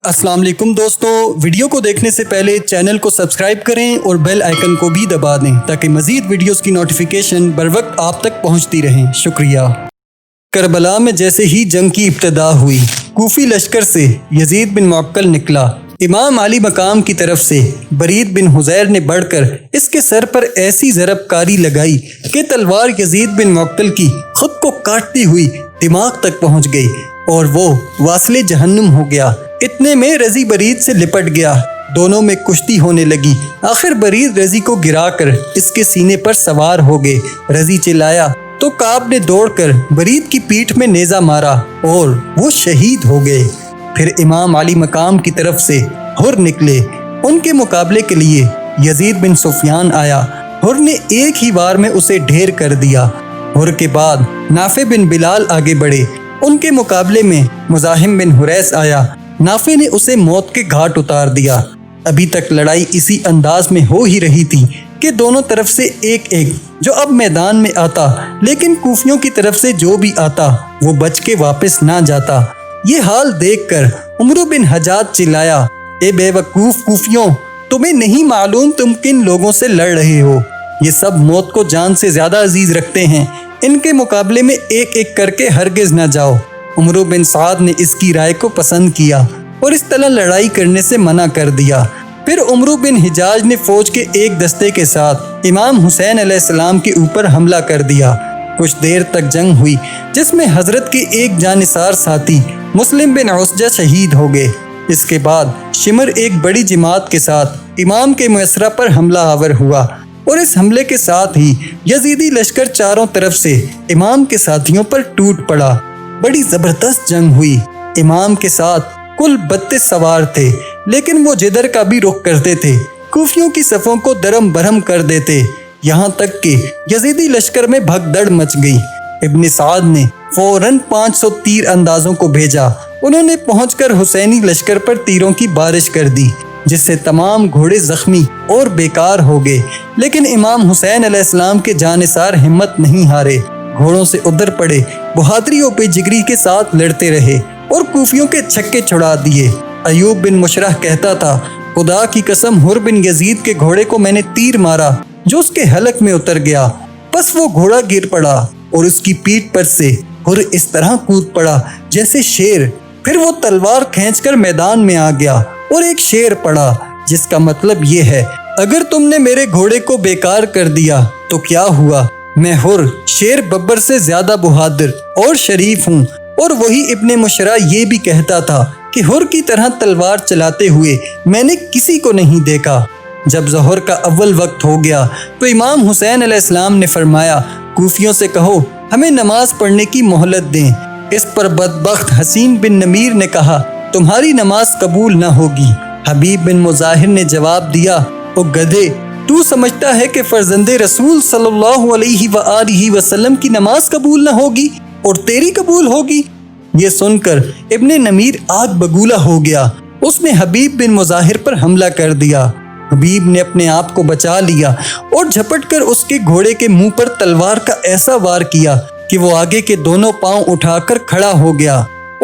अस्सलाम वालेकुम दोस्तों, वीडियो को देखने से पहले चैनल को सब्सक्राइब करें और बेल आइकन को भी दबा दें ताकि मज़ीद वीडियोस की नोटिफिकेशन बर वक्त आप तक पहुंचती रहें। शुक्रिया। करबला में जैसे ही जंग की इब्तिदा हुई, कूफी लश्कर से यजीद बिन मुअक्कल निकला। इमाम अली मकाम की तरफ से बरीद बिन हुज़ैर ने बढ़कर इसके सर पर ऐसी ज़रबकारी लगाई कि तलवार यजीद बिन मुअक्कल की खुद को काटती हुई दिमाग तक पहुंच गई और वो वासले जहन्नुम हो गया। इतने में रजी बरीद से लिपट गया। दोनों में कुश्ती होने लगी। आखिर बरीद रजी को गिराकर इसके सीने पर सवार हो गए। रजी चिल्लाया तो काब ने दौड़कर बरीद की पीठ में नेज़ा मारा और वो शहीद हो गए। फिर इमाम अली मकाम की तरफ से हुर निकले। उनके मुकाबले के लिए यजीद बिन सुफियान आया। हुर ने एक ही बार में उसे ढेर कर दिया। हुर के बाद नाफे बिन बिलाल आगे बढ़े। उनके मुकाबले में मुजाहिम बिन हुरैस आया। नाफे ने उसे मौत के घाट उतार दिया। अभी तक लड़ाई इसी अंदाज में हो ही रही थी कि दोनों तरफ से एक एक जो अब मैदान में आता, लेकिन कूफियों की तरफ से जो भी आता वो बच के वापस ना जाता। ये हाल देखकर उमर बिन हज्जाज चिल्लाया, ए बेवकूफ कूफियों, तुम्हें नहीं मालूम तुम किन लोगों से लड़ रहे हो। ये सब मौत को जान से ज्यादा अजीज रखते हैं। इनके मुकाबले में एक एक करके हरगिज न जाओ। उमर बिन साद ने इसकी राय को पसंद किया और इस तरह लड़ाई करने से मना कर दिया। फिर उमर बिन हिजाज ने फौज के एक दस्ते के साथ इमाम हुसैन अलैहिस्सलाम के ऊपर हमला कर दिया। कुछ देर तक जंग हुई जिसमें हजरत के एक जानिसार साथी मुस्लिम बिन उसजा शहीद हो गए। इसके बाद शिमर एक बड़ी जमात के साथ इमाम के मुयसरा पर हमला आवर हुआ और इस हमले के साथ ही यजीदी लश्कर चारों तरफ से इमाम के साथियों पर टूट पड़ा। बड़ी जबरदस्त जंग हुई। इमाम के साथ कुल 32 सवार थे, लेकिन वो जिधर का भी रुख करते थे कूफियों की सफ़ों को दरम बरहम कर देते। यहाँ तक कि यजीदी लश्कर में भगदड़ मच गई। इब्न साद ने फौरन 500 तीर अंदाजों को भेजा। उन्होंने पहुंचकर हुसैनी लश्कर पर तीरों की बारिश कर दी, जिससे तमाम घोड़े जख्मी और बेकार हो गए। लेकिन इमाम हुसैन अलैहिस्सलाम के जानिसार हिम्मत नहीं हारे। घोड़ों से उधर पड़े, बहादुरी और बेजिगरी के साथ लड़ते रहे और कूफियों के छक्के छुड़ा दिए। अयूब बिन मुशरह कहता था, खुदा की कसम, हुर बिन यजीद के घोड़े को मैंने तीर मारा जो उसके हलक में उतर गया। बस वो घोड़ा गिर पड़ा और उसकी पीठ पर से हुर इस तरह कूद पड़ा जैसे शेर। फिर वो तलवार खींचकर मैदान में आ गया और एक शेर पड़ा, जिसका मतलब ये है, अगर तुमने मेरे घोड़े को बेकार कर दिया तो क्या हुआ। मैं हुर शेर बब्बर से ज्यादा बहादुर और शरीफ हूँ। और वही इब्ने मुशरा ये भी कहता था कि हुर की तरह तलवार चलाते हुए मैंने किसी को नहीं देखा। जब ज़ोहर का अव्वल वक्त हो गया तो इमाम हुसैन अलैहिस्सलाम ने फरमाया, कूफियों से कहो हमें नमाज पढ़ने की मोहलत दें। इस पर बदबख्त हसीन बिन नमीर ने कहा, तुम्हारी नमाज कबूल न होगी। हबीब बिन मुजाहिर ने जवाब दिया, ओ गधे, तू समझता है कि फर्जंदे रसूल सल्लल्लाहु अलैहि वसल्लम की नमाज कबूल न होगी और तेरी कबूल होगी। ये सुनकर इब्ने नमीर आग बगूला हो गया। उसने हबीब बिन मुजाहिर पर हमला कर दिया। हबीब ने अपने आप को बचा लिया और झपटकर उसके घोड़े के मुंह पर तलवार का ऐसा वार किया कि वो आगे के दोनों पांव उठाकर खड़ा हो गया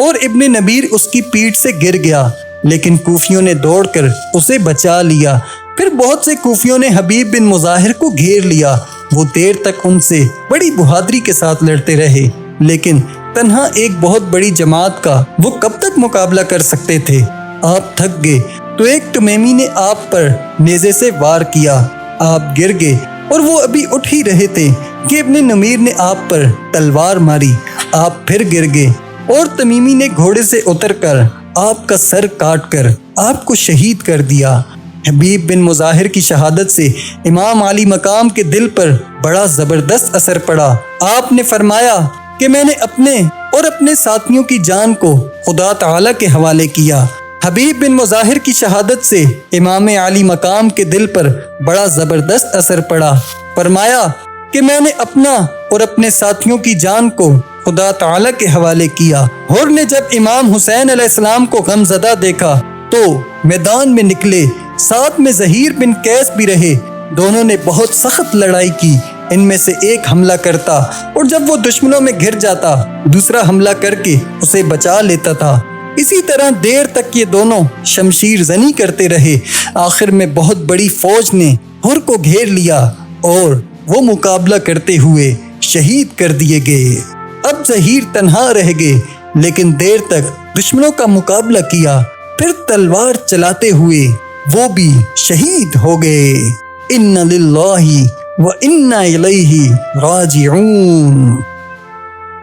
और इब्ने नमीर उसकी पीठ से गिर गया। लेकिन कूफियों ने दौड़कर उसे बचा लिया। फिर बहुत से कूफियों ने हबीब बिन मुजाहिर को घेर लिया। वो देर तक उनसे बड़ी बहादुरी के साथ लड़ते रहे, लेकिन तन्हा एक बहुत बड़ी जमात का वो कब तक मुकाबला कर सकते थे। आप थक गए तो एक तुमैमी ने आप पर नेज़े से वार किया। आप गिर गए और वो अभी उठ ही रहे थे कि इब्ने नमीर ने आप पर तलवार मारी। आप फिर गिर गए और तमीमी ने घोड़े से उतरकर आपका सर काट कर आपको शहीद कर दिया। हबीब बिन मुजाहिर की शहादत से इमाम अली मकाम के दिल पर बड़ा जबरदस्त असर पड़ा। आपने फरमाया कि मैंने अपने और अपने साथियों की जान को खुदा ताला के हवाले किया। हबीब बिन मुजाहिर की शहादत से इमाम अली मकाम के दिल पर बड़ा जबरदस्त असर पड़ा। फरमाया कि मैंने अपना और अपने साथियों की जान को खुदा ताला के हवाले किया। हुर ने जब इमाम हुसैन अलैहिस्सलाम को गमज़दा देखा तो मैदान में निकले। साथ में ज़हीर बिन कैस भी रहे। दोनों ने बहुत सख्त लड़ाई की। इनमें से एक हमला करता और जब वो दुश्मनों में घिर जाता दूसरा हमला करके उसे बचा लेता था। اسی طرح دیر تک یہ دونوں شمشیر زنی کرتے رہے۔ آخر میں بہت بڑی فوج نے حر کو گھیر لیا اور وہ مقابلہ کرتے ہوئے شہید کر دیے گئے۔ اب ظہیر تنہا رہ گئے، لیکن دیر تک دشمنوں کا مقابلہ کیا، پھر تلوار چلاتے ہوئے وہ بھی شہید ہو گئے۔ اِنَّ لِلَّهِ وَإِنَّا إِلَيْهِ رَاجِعُونَ۔